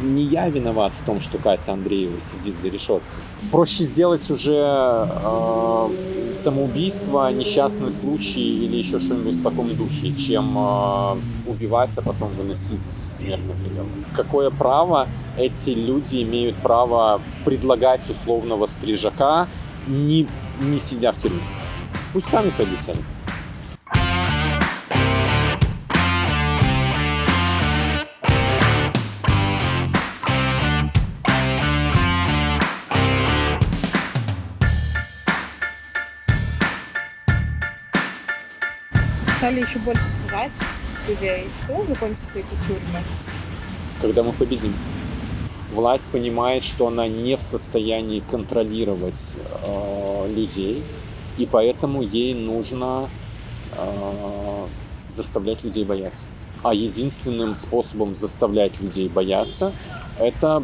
не я виноват в том, что Катя Андреева сидит за решеткой. Проще сделать уже самоубийство, несчастный случай или еще что-нибудь в таком духе, чем убивать, а потом выносить смертный приговор. Какое право эти люди имеют право предлагать условного стрижака, не сидя в тюрьме? Пусть сами пойдут сами. Стали еще больше сажать людей. Когда закончатся эти тюрьмы? Когда мы победим. Власть понимает, что она не в состоянии контролировать людей, и поэтому ей нужно заставлять людей бояться. А единственным способом заставлять людей бояться – это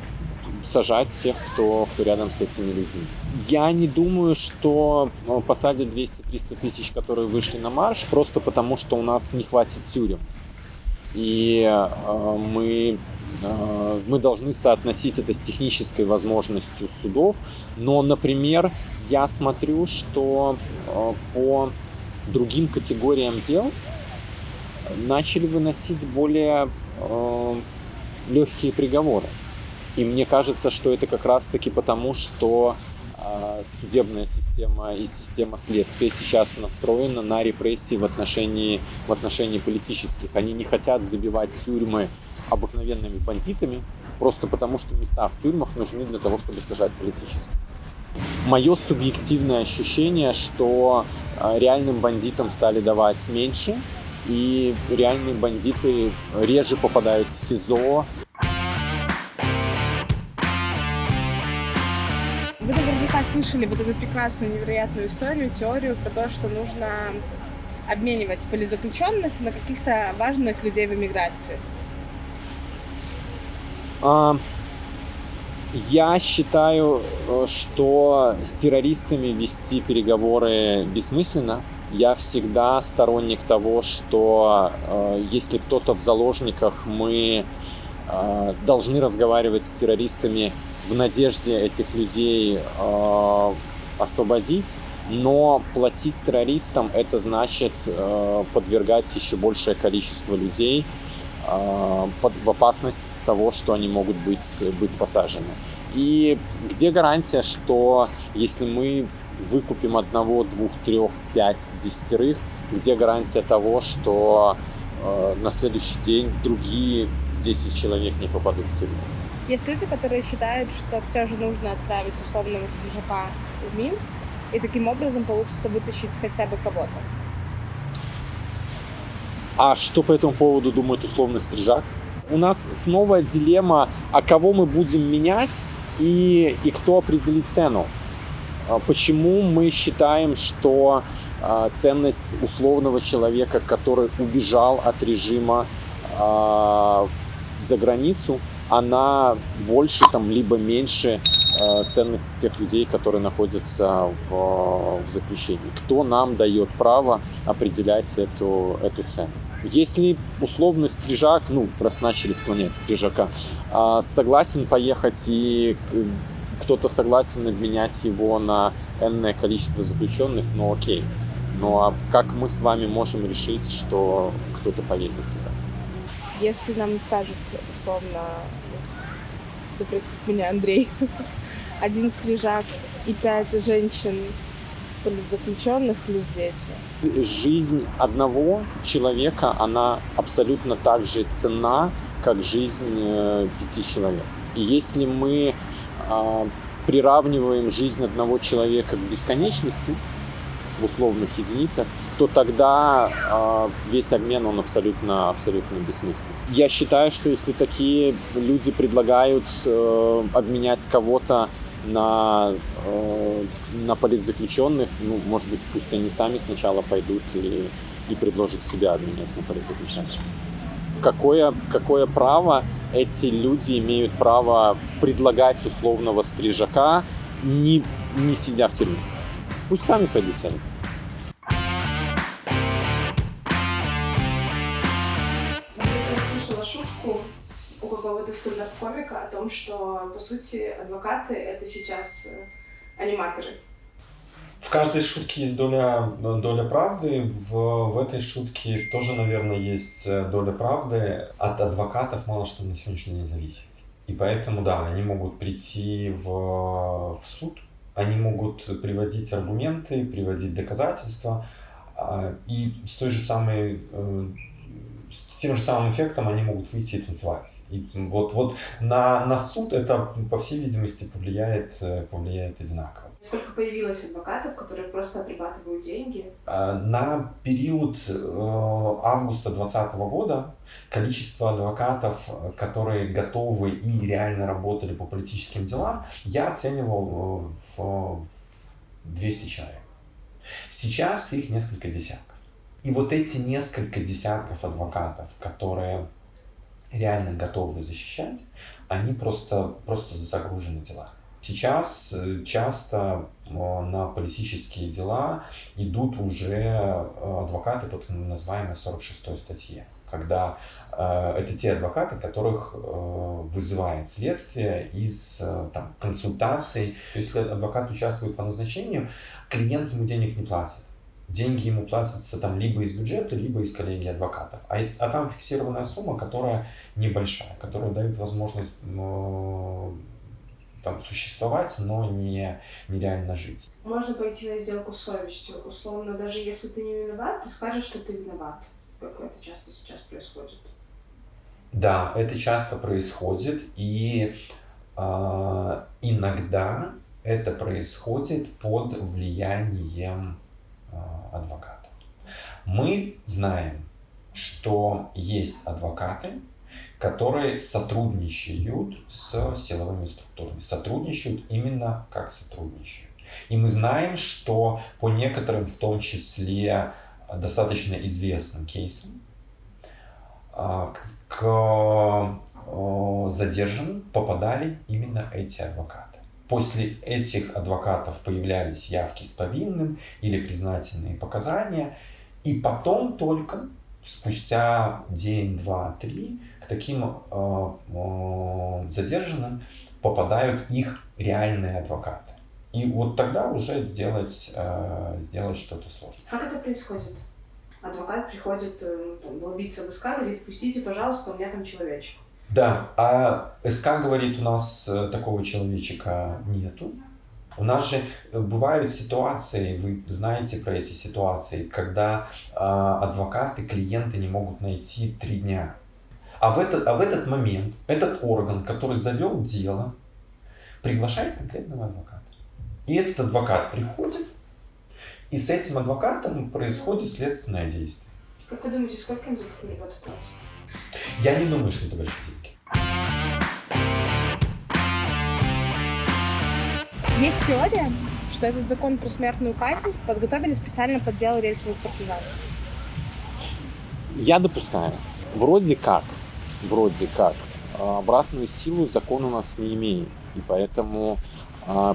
сажать тех, кто рядом с этими людьми. Я не думаю, что посадят 200-300 тысяч, которые вышли на марш, просто потому, что у нас не хватит тюрем. И мы должны соотносить это с технической возможностью судов. Но, например, я смотрю, что по другим категориям дел начали выносить более легкие приговоры. И мне кажется, что это как раз-таки потому, что судебная система и система следствия сейчас настроена на репрессии в отношении политических. Они не хотят забивать тюрьмы обыкновенными бандитами, просто потому что места в тюрьмах нужны для того, чтобы сажать политических. Мое субъективное ощущение, что реальным бандитам стали давать меньше, и реальные бандиты реже попадают в СИЗО. Вы наверняка слышали вот эту прекрасную, невероятную теорию про то, что нужно обменивать политзаключенных на каких-то важных людей в эмиграции. Я считаю, что с террористами вести переговоры бессмысленно. Я всегда сторонник того, что если кто-то в заложниках, мы должны разговаривать с террористами в надежде этих людей освободить, но платить террористам — это значит подвергать еще большее количество людей в опасность того, что они могут быть посажены. И где гарантия, что если мы выкупим одного, двух, трех, 5, 10, где гарантия того, что на следующий день другие 10 человек не попадут в тюрьму? Есть люди, которые считают, что все же нужно отправить условного стрижака в Минск, и таким образом получится вытащить хотя бы кого-то. А что по этому поводу думает условный стрижак? У нас снова дилемма, а кого мы будем менять и кто определит цену. Почему мы считаем, что ценность условного человека, который убежал от режима за границу, она больше либо меньше ценности тех людей, которые находятся в заключении? Кто нам дает право определять эту цену? Если условный стрижак, раз начали склонять стрижака, согласен поехать и кто-то согласен обменять его на энное количество заключенных, окей. А как мы с вами можем решить, что кто-то поедет туда? Если нам скажут, условно, да простит меня Андрей, 1 стрижак и 5 женщин политзаключенных плюс дети. Жизнь одного человека, она абсолютно так же ценна, как жизнь 5 человек. И если мы приравниваем жизнь одного человека к бесконечности в условных единицах, то тогда весь обмен, он абсолютно бессмысленный. Я считаю, что если такие люди предлагают обменять кого-то на политзаключенных, может быть, пусть они сами сначала пойдут и предложат себя обменять на политзаключенных. Какое право эти люди имеют право предлагать условного стрижака, не сидя в тюрьме? Пусть сами пойдут сами. Я слышала шутку у какого-то стендап-комика человека о том, что, по сути, адвокаты — это сейчас аниматоры. В каждой шутке есть доля правды. В этой шутке тоже, наверное, есть доля правды. От адвокатов мало что на сегодняшний день зависит. И поэтому, да, они могут прийти в суд, они могут приводить аргументы, приводить доказательства. И с тем же самым эффектом они могут выйти и танцевать. И вот на суд это, по всей видимости, повлияет одинаково. Сколько появилось адвокатов, которые просто отрабатывают деньги? На период августа 2020 года количество адвокатов, которые готовы и реально работали по политическим делам, я оценивал в 200 человек. Сейчас их несколько десятков. И вот эти несколько десятков адвокатов, которые реально готовы защищать, они просто загружены делами. Сейчас часто на политические дела идут уже адвокаты по так называемой 46-й статье, когда это те адвокаты, которых вызывает следствие из консультаций. Если адвокат участвует по назначению, клиент ему денег не платит. Деньги ему платятся либо из бюджета, либо из коллегии адвокатов. А там фиксированная сумма, которая небольшая, которая дает возможность существовать, но не реально жить. Можно пойти на сделку с совестью. Условно, даже если ты не виноват, ты скажешь, что ты виноват. Как это часто сейчас происходит. Да, это часто происходит, и иногда это происходит под влиянием адвоката. Мы знаем, что есть адвокаты, которые сотрудничают с силовыми структурами. Сотрудничают именно как сотрудничают. И мы знаем, что по некоторым, в том числе достаточно известным кейсам, к задержанным попадали именно эти адвокаты. После этих адвокатов появлялись явки с повинным или признательные показания, и потом только спустя день, два, три к таким задержанным попадают их реальные адвокаты. И вот тогда уже сделать что-то сложно. Как это происходит? Адвокат приходит долбиться в СК, говорит: пустите, пожалуйста, у меня там человечек. Да, а СК говорит: у нас такого человечека нету. У нас же бывают ситуации, вы знаете про эти ситуации, когда адвокаты, клиенты не могут найти 3 дня. А в этот момент этот орган, который завел дело, приглашает конкретного адвоката. И этот адвокат приходит, и с этим адвокатом происходит следственное действие. Как вы думаете, сколько им за такую работу платят? Я не думаю, что это большие деньги. Есть теория, что этот закон про смертную казнь подготовили специально под дело рельсовых партизан. Я допускаю. Вроде как. Обратную силу закон у нас не имеет. И поэтому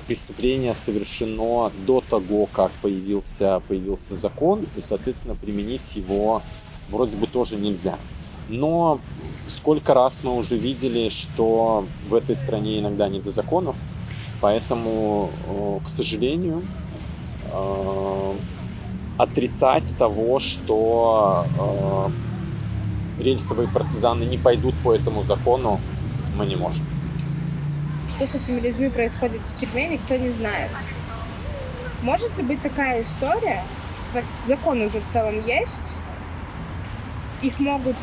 преступление совершено до того, как появился закон, и, соответственно, применить его вроде бы тоже нельзя. Но сколько раз мы уже видели, что в этой стране иногда не до законов, поэтому, к сожалению, отрицать того, что рельсовые партизаны не пойдут по этому закону, мы не можем. Что с этими людьми происходит в тюрьме, никто не знает. Может ли быть такая история, что закон уже в целом есть, их могут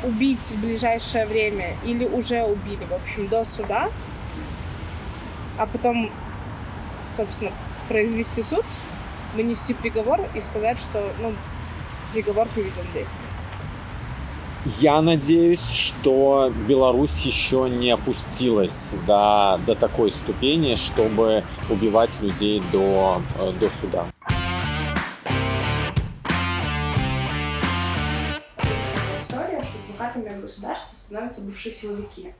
убить в ближайшее время или уже убили, в общем, до суда, а потом, собственно, произвести суд, вынести приговор и сказать, что, приговор приведен в действие? Я надеюсь, что Беларусь еще не опустилась до такой ступени, чтобы убивать людей до суда. Есть такая история, что адвокатами государства становятся бывшие силовики.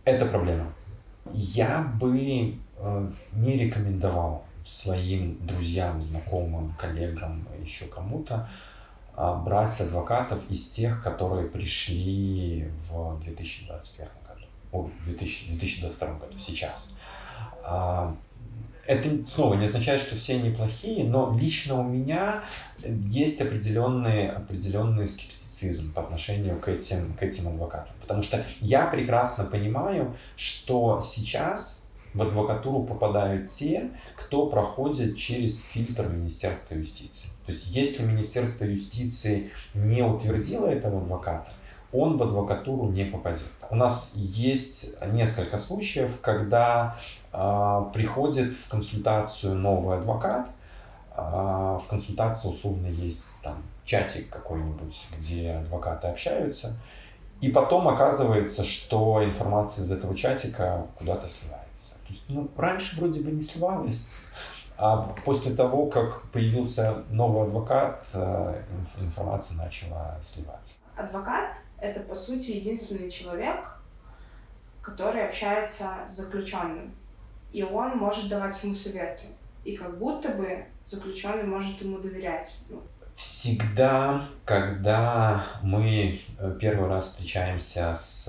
Это проблема. Я бы не рекомендовал своим друзьям, знакомым, коллегам, еще кому-то брать адвокатов из тех, которые пришли в 2021 году, в 2022 году, сейчас. Это снова не означает, что все они плохие, но лично у меня есть определенный скептицизм по отношению к этим адвокатам. Потому что я прекрасно понимаю, что сейчас в адвокатуру попадают те, кто проходит через фильтр Министерства юстиции. То есть если Министерство юстиции не утвердило этого адвоката, он в адвокатуру не попадет. У нас есть несколько случаев, когда приходит в консультацию новый адвокат, в консультации условно есть там чатик какой-нибудь, где адвокаты общаются, и потом оказывается, что информация из этого чатика куда-то сливается. То есть, раньше вроде бы не сливалась, а после того, как появился новый адвокат, информация начала сливаться. Адвокат — это, по сути, единственный человек, который общается с заключенным. И он может давать ему советы. И как будто бы заключенный может ему доверять. Всегда, когда мы первый раз встречаемся с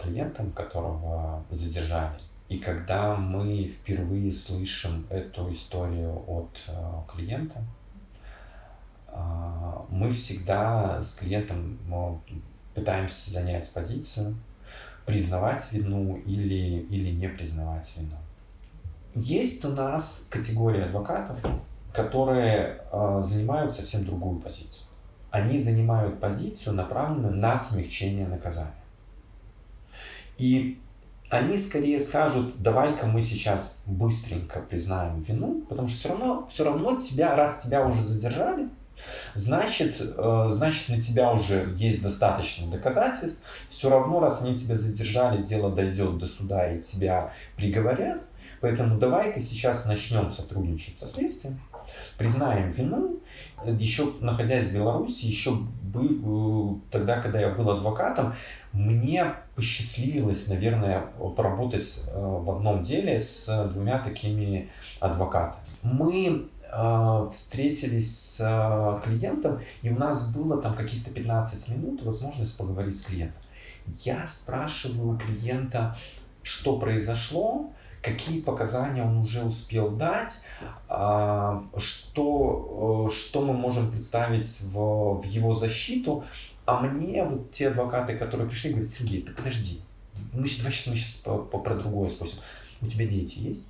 клиентом, которого задержали, и когда мы впервые слышим эту историю от клиента, мы всегда с клиентом пытаемся занять позицию, признавать вину или не признавать вину. Есть у нас категория адвокатов, которые занимают совсем другую позицию. Они занимают позицию, направленную на смягчение наказания. И они скорее скажут: давай-ка мы сейчас быстренько признаем вину, потому что все равно раз тебя уже задержали, значит, на тебя уже есть достаточно доказательств. Все равно, раз они тебя задержали, дело дойдет до суда и тебя приговорят. Поэтому давай-ка сейчас начнем сотрудничать со следствием, признаем вину. Еще находясь в Беларуси, тогда, когда я был адвокатом, мне посчастливилось, наверное, поработать в одном деле с двумя такими адвокатами. Мы встретились с клиентом, и у нас было там каких-то 15 минут возможность поговорить с клиентом. Я спрашиваю у клиента, что произошло, какие показания он уже успел дать, что мы можем представить в его защиту. А мне вот те адвокаты, которые пришли, говорят: Сергей, ты подожди, мы сейчас про другое спросим. У тебя дети есть?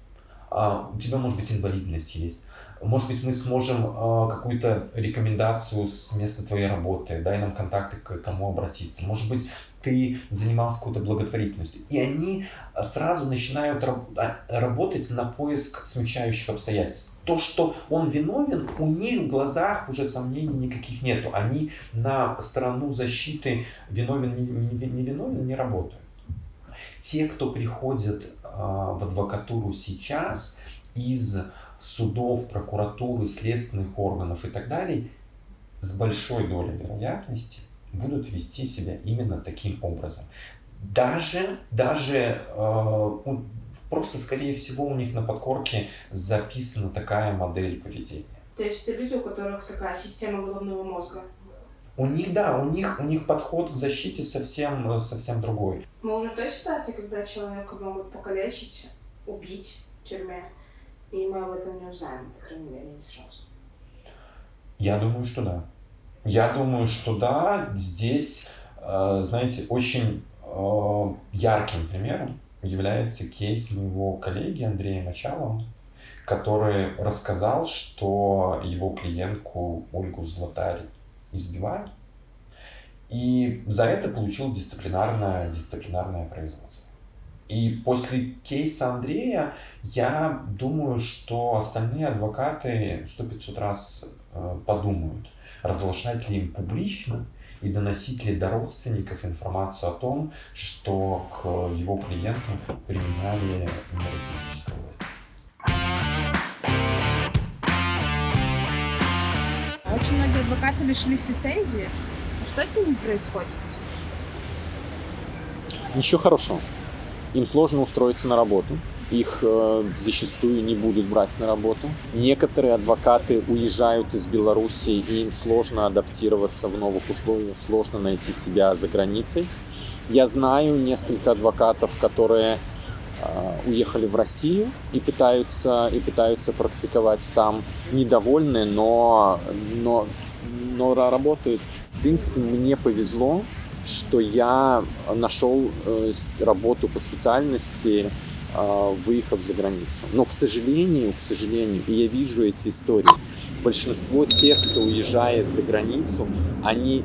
У тебя, может быть, инвалидность есть? Может быть, мы сможем какую-то рекомендацию с места твоей работы, дай нам контакты, к кому обратиться. Может быть, ты занимался какой-то благотворительностью. И они сразу начинают работать на поиск смягчающих обстоятельств. То, что он виновен, у них в глазах уже сомнений никаких нету. Они на сторону защиты виновен, не виновен, не работают. Те, кто приходит в адвокатуру сейчас из судов, прокуратуры, следственных органов и так далее, с большой долей вероятности будут вести себя именно таким образом. Даже просто, скорее всего, у них на подкорке записана такая модель поведения. То есть это люди, у которых такая система головного мозга? У них подход к защите совсем другой. Мы уже в той ситуации, когда человека могут покалечить, убить в тюрьме, и мы об этом не узнаем, по крайней мере, не сразу. Я думаю, что да. Здесь, знаете, очень ярким примером является кейс моего коллеги Андрея Мочалова, который рассказал, что его клиентку Ольгу Златарь избивали, и за это получил дисциплинарное производство. И после кейса Андрея я думаю, что остальные адвокаты 100-500 раз подумают, разглашать ли им публично и доносить ли до родственников информацию о том, что к его клиенту применяли меры физического воздействия. Очень многие адвокаты лишились лицензии. Что с ними происходит? Ничего хорошего. Им сложно устроиться на работу. их зачастую не будут брать на работу. Некоторые адвокаты уезжают из Беларуси, и им сложно адаптироваться в новых условиях, сложно найти себя за границей. Я знаю несколько адвокатов, которые уехали в Россию и пытаются практиковать там, недовольны, но работают. В принципе, мне повезло, что я нашел работу по специальности, выехав за границу. Но, к сожалению, и я вижу эти истории, большинство тех, кто уезжает за границу, они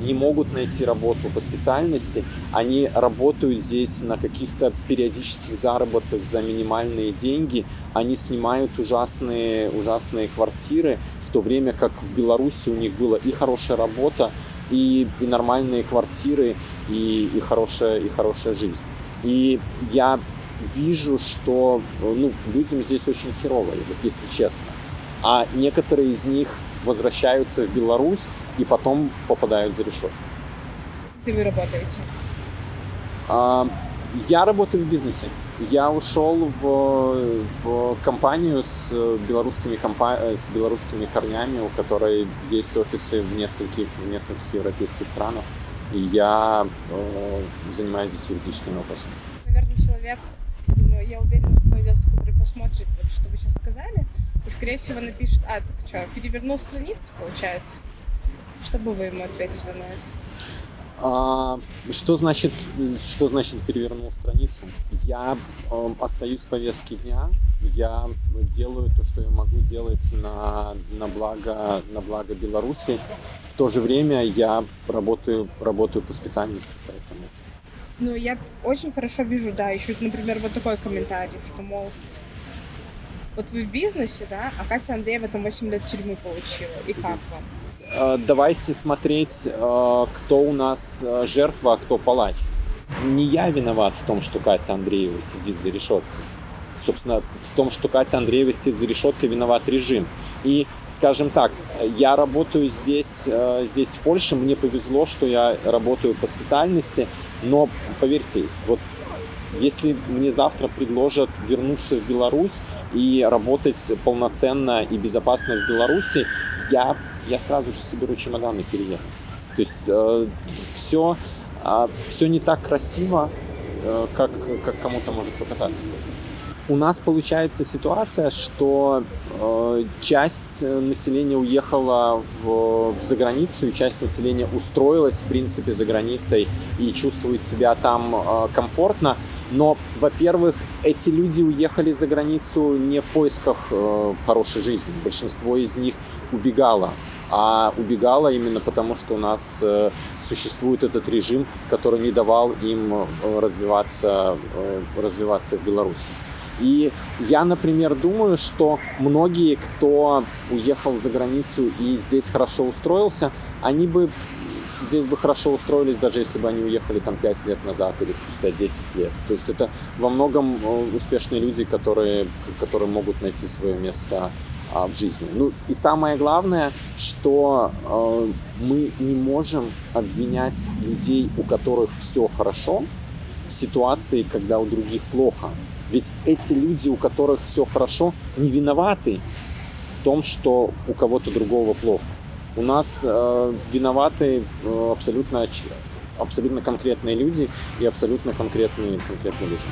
не могут найти работу по специальности, они работают здесь на каких-то периодических заработках за минимальные деньги, они снимают ужасные квартиры, в то время как в Беларуси у них была и хорошая работа, и нормальные квартиры, и хорошая жизнь. И я вижу, что людям здесь очень херово, вот если честно. А некоторые из них возвращаются в Беларусь и потом попадают за решетку. Где вы работаете? Я работаю в бизнесе. Я ушел в компанию с белорусскими корнями, у которой есть офисы в нескольких европейских странах. И я занимаюсь здесь юридическими вопросами. Наверное, человек, я уверена, что найдется, который посмотрит, вот, что вы сейчас сказали, и, скорее всего, напишет, так что, перевернул страницу, получается? Что бы вы ему ответили на это? Что значит перевернул страницу? Я остаюсь в повестке дня, я делаю то, что я могу делать на благо Беларуси. В то же время я работаю по специальности, поэтому. Я очень хорошо вижу, еще, например, вот такой комментарий, что, мол, вот вы в бизнесе, да, а Катя Андреева там 8 лет тюрьмы получила, и как вам? Давайте смотреть, кто у нас жертва, а кто палач. Не я виноват в том, что Катя Андреева сидит за решеткой. Собственно, в том, что Катя Андреева сидит за решеткой, виноват режим. И, скажем так, я работаю здесь в Польше, мне повезло, что я работаю по специальности, но, поверьте, вот если мне завтра предложат вернуться в Беларусь и работать полноценно и безопасно в Беларуси, я сразу же соберу чемодан и перееду. То есть все не так красиво, как кому-то может показаться. У нас получается ситуация, что часть населения уехала за границу, и часть населения устроилась, в принципе, за границей и чувствует себя там комфортно. Но, во-первых, эти люди уехали за границу не в поисках хорошей жизни. Большинство из них убегало. А убегало именно потому, что у нас существует этот режим, который не давал им развиваться в Беларуси. И я, например, думаю, что многие, кто уехал за границу и здесь хорошо устроился, они бы здесь бы хорошо устроились, даже если бы они уехали там 5 лет назад или спустя 10 лет. То есть это во многом успешные люди, которые могут найти свое место в жизни. И самое главное, что мы не можем обвинять людей, у которых все хорошо, в ситуации, когда у других плохо. Ведь эти люди, у которых все хорошо, не виноваты в том, что у кого-то другого плохо. У нас виноваты абсолютно конкретные люди и абсолютно конкретный режим.